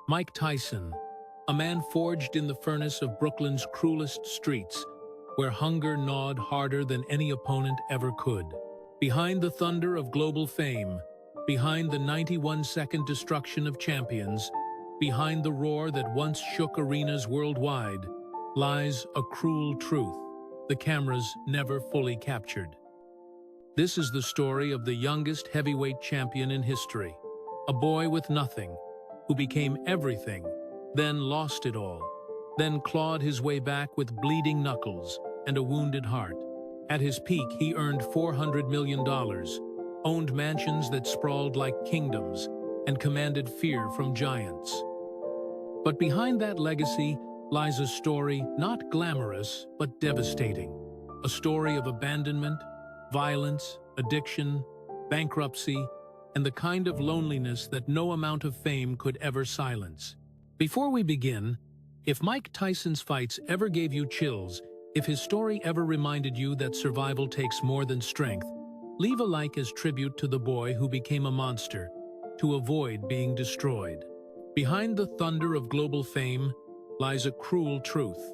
Mike Tyson, a man forged in the furnace of Brooklyn's cruelest streets, where hunger gnawed harder than any opponent ever could. Behind the thunder of global fame, behind the 91-second destruction of champions, behind the roar that once shook arenas worldwide, lies a cruel truth the cameras never fully captured. This is the story of the youngest heavyweight champion in history, a boy with nothing, who became everything, then lost it all, then clawed his way back with bleeding knuckles and a wounded heart. At his peak, he earned $400 million, owned mansions that sprawled like kingdoms, and commanded fear from giants. But behind that legacy lies a story not glamorous but devastating, a story of abandonment, violence, addiction, bankruptcy, and the kind of loneliness that no amount of fame could ever silence. Before we begin, if Mike Tyson's fights ever gave you chills, if his story ever reminded you that survival takes more than strength, leave a like as tribute to the boy who became a monster, to avoid being destroyed. Behind the thunder of global fame lies a cruel truth.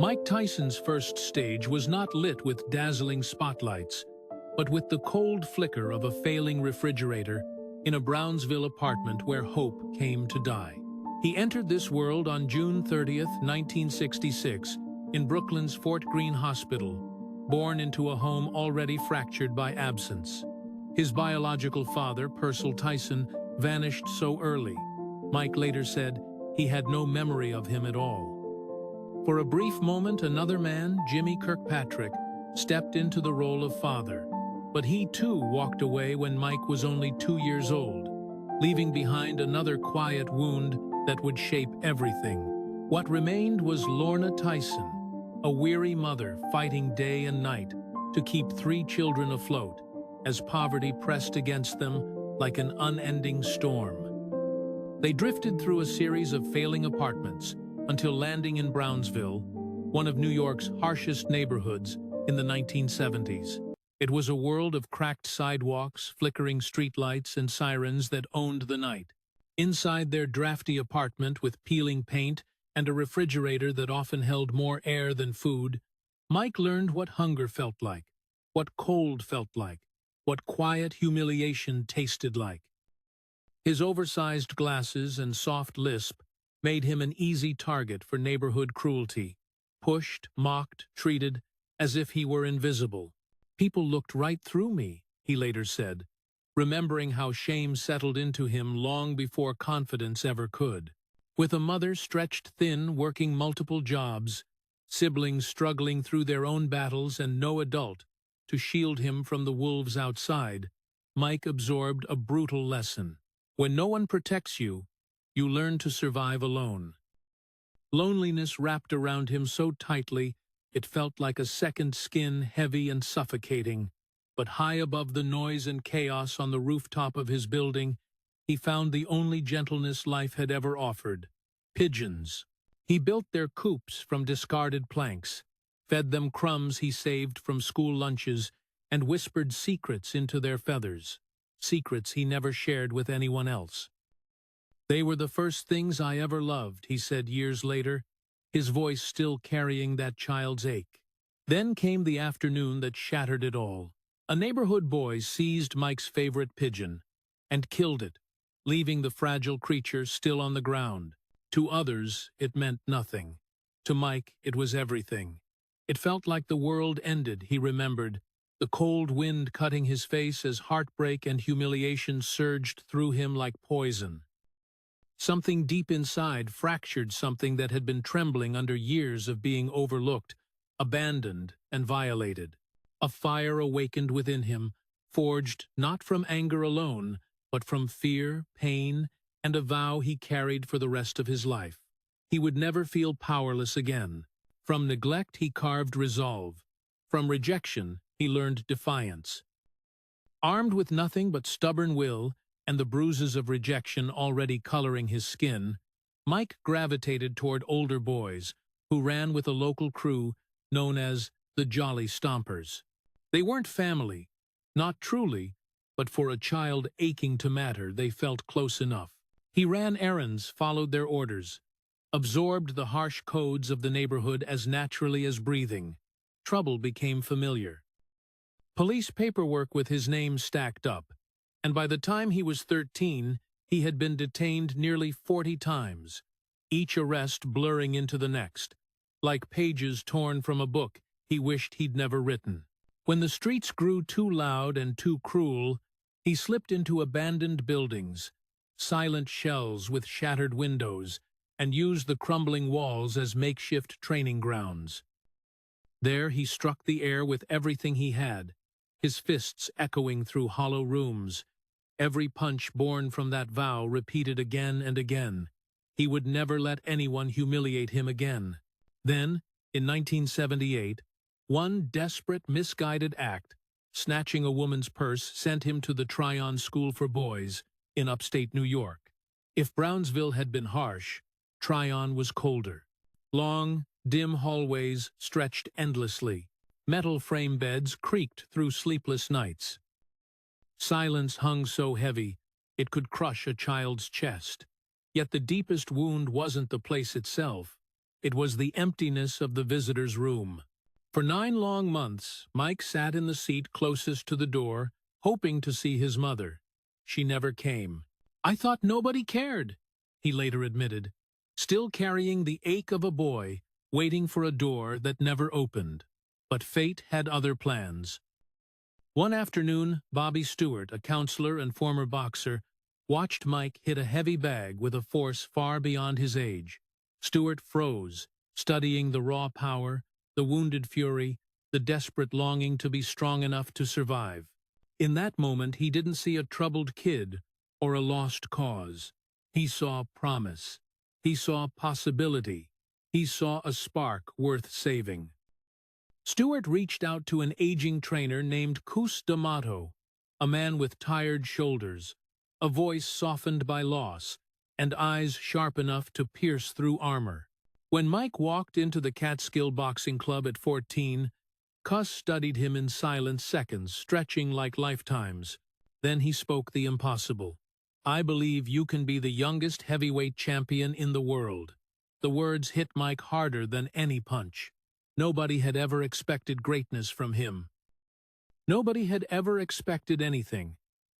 Mike Tyson's first stage was not lit with dazzling spotlights, but with the cold flicker of a failing refrigerator in a Brownsville apartment where hope came to die. He entered this world on June 30th, 1966, in Brooklyn's Fort Greene Hospital, born into a home already fractured by absence. His biological father, Purcell Tyson, vanished so early. Mike later said he had no memory of him at all. For a brief moment, another man, Jimmy Kirkpatrick, stepped into the role of father, but he too walked away when Mike was only 2 years old, leaving behind another quiet wound that would shape everything. What remained was Lorna Tyson, a weary mother fighting day and night to keep 3 children afloat as poverty pressed against them like an unending storm. They drifted through a series of failing apartments until landing in Brownsville, one of New York's harshest neighborhoods in the 1970s. It was a world of cracked sidewalks, flickering streetlights, and sirens that owned the night. Inside their drafty apartment with peeling paint and a refrigerator that often held more air than food, Mike learned what hunger felt like, what cold felt like, what quiet humiliation tasted like. His oversized glasses and soft lisp made him an easy target for neighborhood cruelty, pushed, mocked, treated as if he were invisible. "People looked right through me," he later said, remembering how shame settled into him long before confidence ever could. With a mother stretched thin working multiple jobs, siblings struggling through their own battles and no adult to shield him from the wolves outside, Mike absorbed a brutal lesson. When no one protects you, you learn to survive alone. Loneliness wrapped around him so tightly it felt like a second skin, heavy and suffocating. But high above the noise and chaos on the rooftop of his building, he found the only gentleness life had ever offered: pigeons. He built their coops from discarded planks, fed them crumbs he saved from school lunches, and whispered secrets into their feathers, secrets he never shared with anyone else. "They were the first things I ever loved," he said years later, his voice still carrying that child's ache. Then came the afternoon that shattered it all. A neighborhood boy seized Mike's favorite pigeon and killed it, leaving the fragile creature still on the ground. To others, it meant nothing. To Mike, it was everything. It felt like the world ended, he remembered, the cold wind cutting his face as heartbreak and humiliation surged through him like poison. Something deep inside fractured something that had been trembling under years of being overlooked, abandoned, and violated. A fire awakened within him, forged not from anger alone, but from fear, pain, and a vow he carried for the rest of his life. He would never feel powerless again. From neglect he carved resolve. From rejection he learned defiance. Armed with nothing but stubborn will and the bruises of rejection already coloring his skin, Mike gravitated toward older boys who ran with a local crew known as the Jolly Stompers. They weren't family, not truly, but for a child aching to matter, they felt close enough. He ran errands, followed their orders, absorbed the harsh codes of the neighborhood as naturally as breathing. Trouble became familiar. Police paperwork with his name stacked up, and by the time he was 13, he had been detained nearly 40 times, each arrest blurring into the next, like pages torn from a book he wished he'd never written. When the streets grew too loud and too cruel, he slipped into abandoned buildings, silent shells with shattered windows, and used the crumbling walls as makeshift training grounds. There he struck the air with everything he had, his fists echoing through hollow rooms, every punch born from that vow repeated again and again. He would never let anyone humiliate him again. Then, in 1978, one desperate, misguided act, snatching a woman's purse, sent him to the Tryon School for Boys in upstate New York. If Brownsville had been harsh, Tryon was colder. Long, dim hallways stretched endlessly. Metal frame beds creaked through sleepless nights. Silence hung so heavy it could crush a child's chest. Yet the deepest wound wasn't the place itself. It was the emptiness of the visitor's room. For 9 long months, Mike sat in the seat closest to the door, hoping to see his mother. She never came. "I thought nobody cared," he later admitted, still carrying the ache of a boy, waiting for a door that never opened. But fate had other plans. One afternoon, Bobby Stewart, a counselor and former boxer, watched Mike hit a heavy bag with a force far beyond his age. Stewart froze, studying the raw power, the wounded fury, the desperate longing to be strong enough to survive. In that moment, he didn't see a troubled kid or a lost cause. He saw promise. He saw possibility. He saw a spark worth saving. Stewart reached out to an aging trainer named Cus D'Amato, a man with tired shoulders, a voice softened by loss, and eyes sharp enough to pierce through armor. When Mike walked into the Catskill Boxing Club at 14, Cus studied him in silent seconds, stretching like lifetimes. Then he spoke the impossible. "I believe you can be the youngest heavyweight champion in the world." The words hit Mike harder than any punch. Nobody had ever expected greatness from him. Nobody had ever expected anything.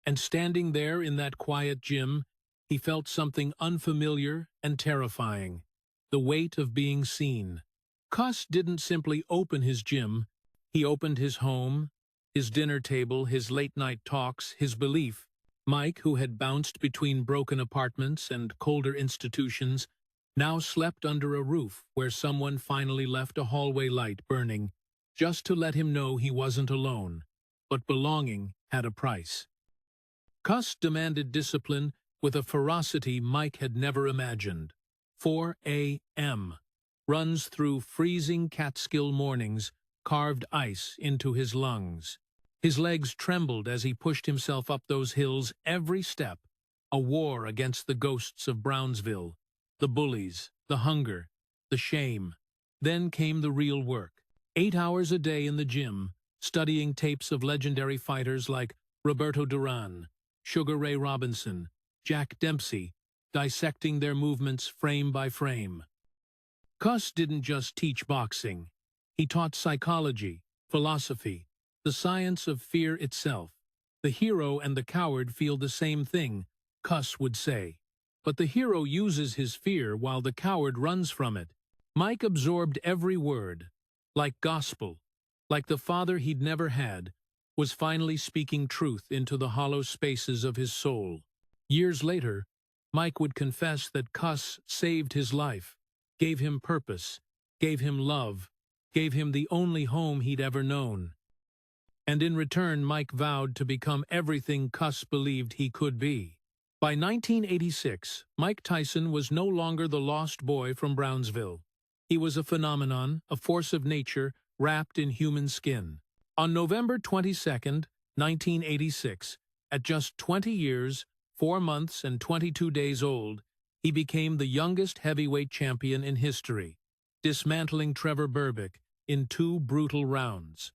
And standing there in that quiet gym, he felt something unfamiliar and terrifying. The weight of being seen. Cus didn't simply open his gym. He opened his home, his dinner table, his late-night talks, his belief. Mike, who had bounced between broken apartments and colder institutions, now slept under a roof where someone finally left a hallway light burning, just to let him know he wasn't alone. But belonging had a price. Cus demanded discipline with a ferocity Mike had never imagined. 4 a.m. runs through freezing Catskill mornings, carved ice into his lungs. His legs trembled as he pushed himself up those hills, every step a war against the ghosts of Brownsville, the bullies, the hunger, the shame. Then came the real work. 8 hours a day in the gym, studying tapes of legendary fighters like Roberto Duran, Sugar Ray Robinson, Jack Dempsey, dissecting their movements frame by frame. Cus didn't just teach boxing. He taught psychology, philosophy, the science of fear itself. The hero and the coward feel the same thing, Cus would say. But the hero uses his fear while the coward runs from it. Mike absorbed every word, like gospel, like the father he'd never had, was finally speaking truth into the hollow spaces of his soul. Years later, Mike would confess that Cus saved his life, gave him purpose, gave him love, gave him the only home he'd ever known. And in return, Mike vowed to become everything Cus believed he could be. By 1986, Mike Tyson was no longer the lost boy from Brownsville. He was a phenomenon, a force of nature, wrapped in human skin. On November 22, 1986, at just 20 years, 4 months and 22 days old, he became the youngest heavyweight champion in history, dismantling Trevor Berbick in 2 brutal rounds.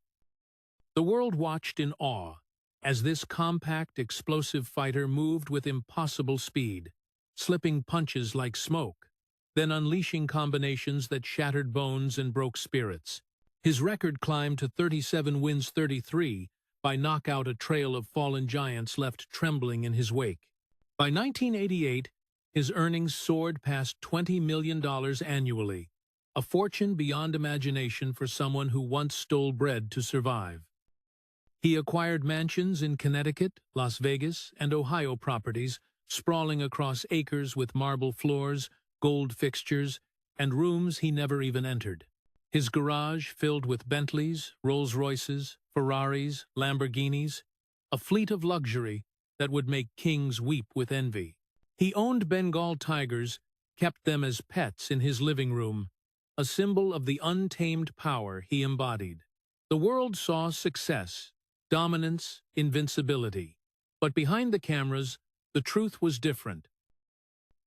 The world watched in awe as this compact, explosive fighter moved with impossible speed, slipping punches like smoke, then unleashing combinations that shattered bones and broke spirits. His record climbed to 37 wins 33 by knockout, a trail of fallen giants left trembling in his wake. By 1988, his earnings soared past $20 million annually, a fortune beyond imagination for someone who once stole bread to survive. He acquired mansions in Connecticut, Las Vegas, and Ohio, properties sprawling across acres with marble floors, gold fixtures, and rooms he never even entered. His garage filled with Bentleys, Rolls-Royces, Ferraris, Lamborghinis, a fleet of luxury that would make kings weep with envy. He owned Bengal tigers, kept them as pets in his living room, a symbol of the untamed power he embodied. The world saw success, dominance, invincibility. But behind the cameras, the truth was different.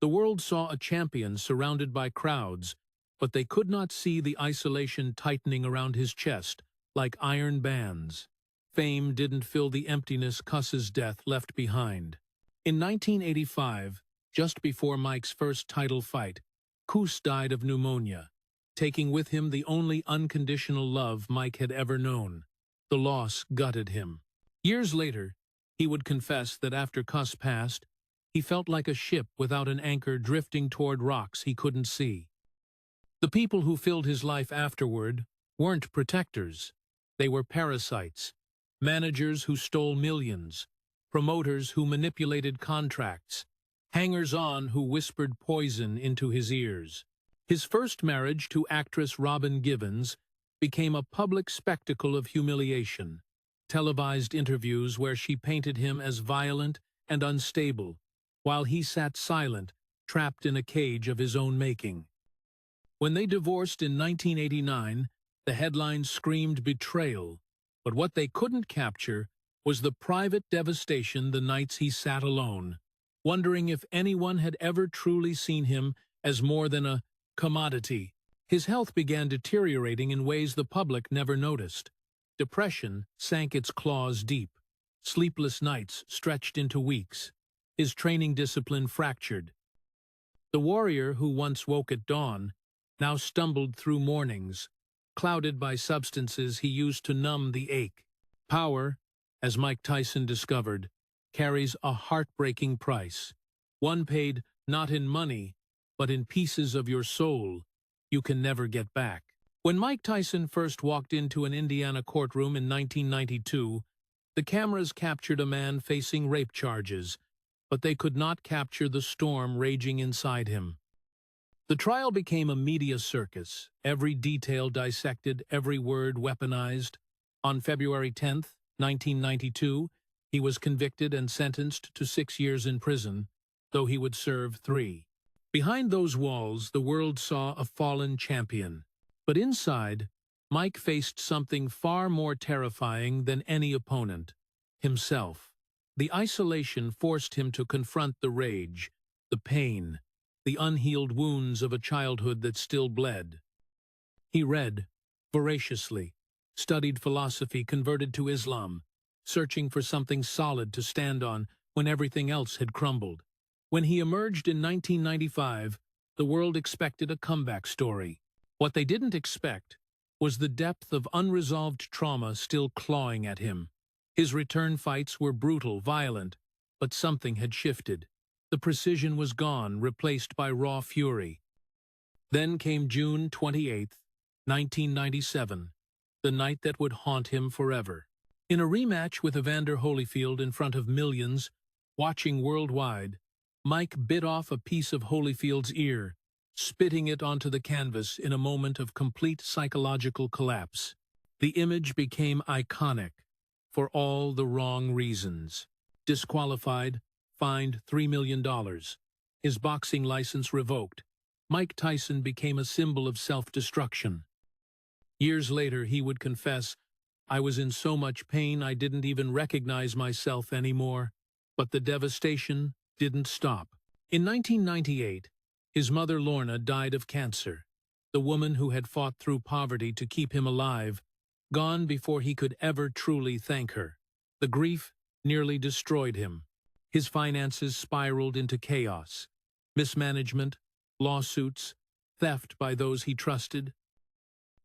The world saw a champion surrounded by crowds, but they could not see the isolation tightening around his chest like iron bands. Fame didn't fill the emptiness Cus's death left behind. In 1985, just before Mike's first title fight, Cus died of pneumonia, taking with him the only unconditional love Mike had ever known. The loss gutted him. Years later, he would confess that after Cus passed, he felt like a ship without an anchor drifting toward rocks he couldn't see. The people who filled his life afterward weren't protectors. They were parasites, managers who stole millions, promoters who manipulated contracts, hangers-on who whispered poison into his ears. His first marriage to actress Robin Givens became a public spectacle of humiliation. Televised interviews where she painted him as violent and unstable, while he sat silent, trapped in a cage of his own making. When they divorced in 1989, the headlines screamed betrayal, but what they couldn't capture was the private devastation the nights he sat alone, wondering if anyone had ever truly seen him as more than a commodity. His health began deteriorating in ways the public never noticed. Depression sank its claws deep. Sleepless nights stretched into weeks. His training discipline fractured. The warrior who once woke at dawn now stumbled through mornings, clouded by substances he used to numb the ache. Power, as Mike Tyson discovered, carries a heartbreaking price. One paid not in money, but in pieces of your soul you can never get back. When Mike Tyson first walked into an Indiana courtroom in 1992, the cameras captured a man facing rape charges, but they could not capture the storm raging inside him. The trial became a media circus, every detail dissected, every word weaponized. On February 10, 1992, he was convicted and sentenced to 6 years in prison, though he would serve 3. Behind those walls, the world saw a fallen champion. But inside, Mike faced something far more terrifying than any opponent: himself. The isolation forced him to confront the rage, the pain, the unhealed wounds of a childhood that still bled. He read voraciously, studied philosophy, converted to Islam, searching for something solid to stand on when everything else had crumbled. When he emerged in 1995, the world expected a comeback story. What they didn't expect was the depth of unresolved trauma still clawing at him. His return fights were brutal, violent, but something had shifted. The precision was gone, replaced by raw fury. Then came June 28, 1997, the night that would haunt him forever. In a rematch with Evander Holyfield in front of millions, watching worldwide, Mike bit off a piece of Holyfield's ear, spitting it onto the canvas in a moment of complete psychological collapse. The image became iconic, for all the wrong reasons. Disqualified, fined $3 million. His boxing license revoked. Mike Tyson became a symbol of self-destruction. Years later, he would confess, "I was in so much pain I didn't even recognize myself anymore." But the devastation didn't stop. In 1998, his mother Lorna died of cancer, the woman who had fought through poverty to keep him alive, gone before he could ever truly thank her. The grief nearly destroyed him. His finances spiraled into chaos. mismanagement, lawsuits, theft by those he trusted.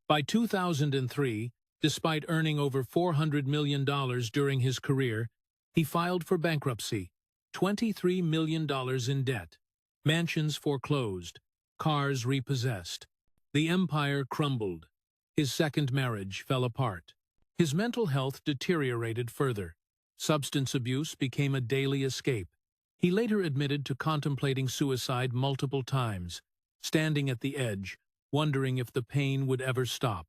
By 2003, despite earning over $400 million during his career, he filed for bankruptcy, $23 million in debt, mansions foreclosed, cars repossessed. The empire crumbled. His second marriage fell apart. His mental health deteriorated further. Substance abuse became a daily escape. He later admitted to contemplating suicide multiple times, standing at the edge, wondering if the pain would ever stop.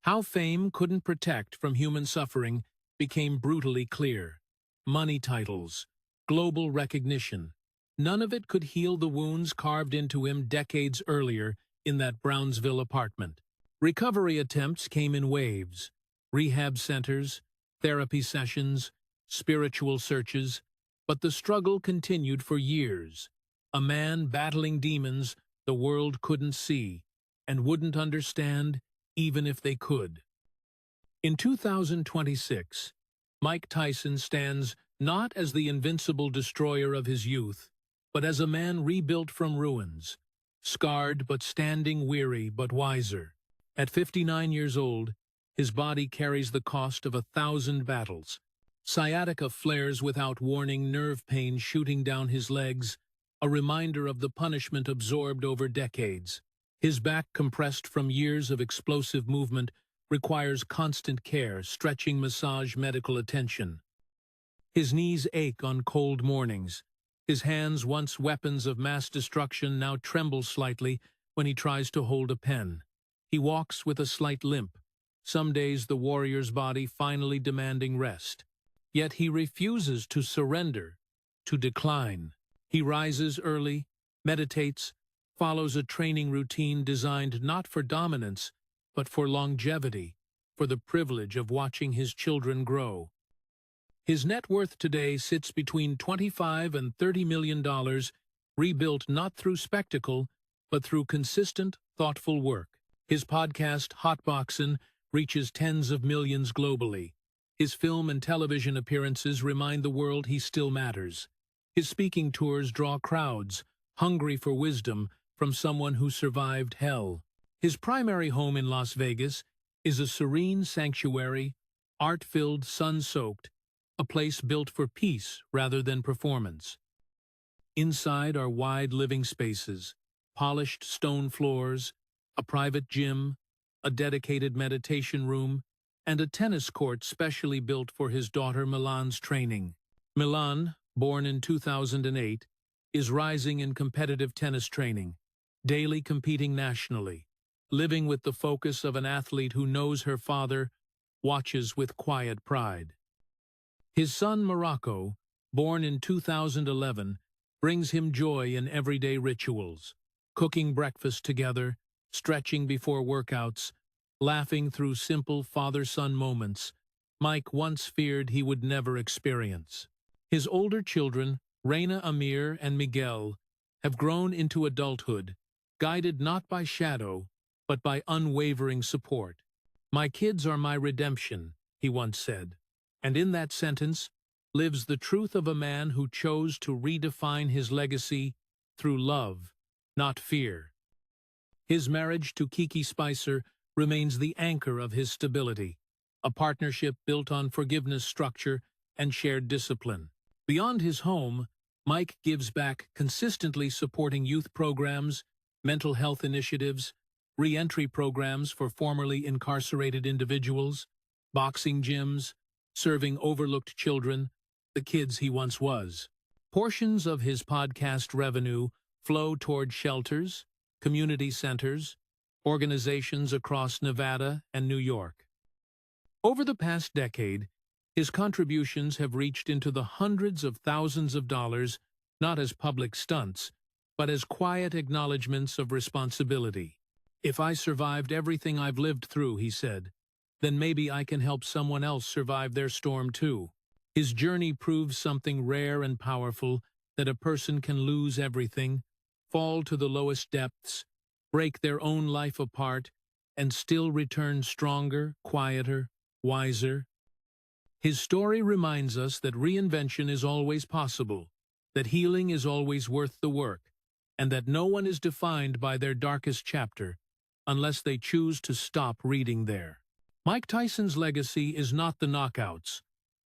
How fame couldn't protect from human suffering became brutally clear. Money titles, global recognition. None of it could heal the wounds carved into him decades earlier in that Brownsville apartment. Recovery attempts came in waves. Rehab centers, therapy sessions, spiritual searches, but the struggle continued for years. A man battling demons the world couldn't see and wouldn't understand even if they could. In 2026, Mike Tyson stands not as the invincible destroyer of his youth, but as a man rebuilt from ruins, scarred but standing, weary but wiser. At 59 years old, his body carries the cost of 1,000 battles. Sciatica flares without warning, nerve pain shooting down his legs, a reminder of the punishment absorbed over decades. His back, compressed from years of explosive movement, requires constant care, stretching, massage, medical attention. His knees ache on cold mornings. His hands, once weapons of mass destruction, now tremble slightly when he tries to hold a pen. He walks with a slight limp, some days the warrior's body finally demanding rest. Yet he refuses to surrender, to decline. He rises early, meditates, follows a training routine designed not for dominance, but for longevity, for the privilege of watching his children grow. His net worth today sits between $25 and $30 million, rebuilt not through spectacle, but through consistent, thoughtful work. His podcast, Hotboxin', reaches tens of millions globally. His film and television appearances remind the world he still matters. His speaking tours draw crowds, hungry for wisdom from someone who survived hell. His primary home in Las Vegas is a serene sanctuary, art-filled, sun-soaked, a place built for peace rather than performance. Inside are wide living spaces, polished stone floors, a private gym, a dedicated meditation room, and a tennis court specially built for his daughter Milan's training. Milan, born in 2008, is rising in competitive tennis training, daily competing nationally, living with the focus of an athlete who knows her father, watches with quiet pride. His son Morocco, born in 2011, brings him joy in everyday rituals, cooking breakfast together, stretching before workouts, laughing through simple father-son moments Mike once feared he would never experience. His older children, Reina, Amir, and Miguel, have grown into adulthood, guided not by shadow, but by unwavering support. "My kids are my redemption," he once said, and in that sentence lives the truth of a man who chose to redefine his legacy through love, not fear. His marriage to Kiki Spicer remains the anchor of his stability, a partnership built on forgiveness, structure, and shared discipline. Beyond his home, Mike gives back, consistently supporting youth programs, mental health initiatives, re-entry programs for formerly incarcerated individuals, boxing gyms, serving overlooked children, the kids he once was. Portions of his podcast revenue flow toward shelters, community centers, organizations across Nevada and New York. Over the past decade, his contributions have reached into the hundreds of thousands of dollars, not as public stunts, but as quiet acknowledgments of responsibility. "If I survived everything I've lived through," he said, "then maybe I can help someone else survive their storm too." His journey proves something rare and powerful, that a person can lose everything, fall to the lowest depths, break their own life apart, and still return stronger, quieter, wiser. His story reminds us that reinvention is always possible, that healing is always worth the work, and that no one is defined by their darkest chapter unless they choose to stop reading there. Mike Tyson's legacy is not the knockouts,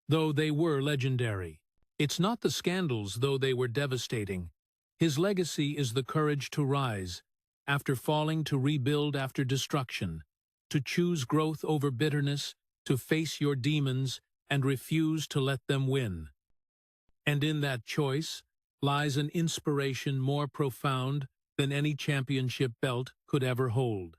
though they were legendary. It's not the scandals, though they were devastating. His legacy is the courage to rise, after falling, to rebuild after destruction, to choose growth over bitterness, to face your demons and refuse to let them win. And in that choice lies an inspiration more profound than any championship belt could ever hold.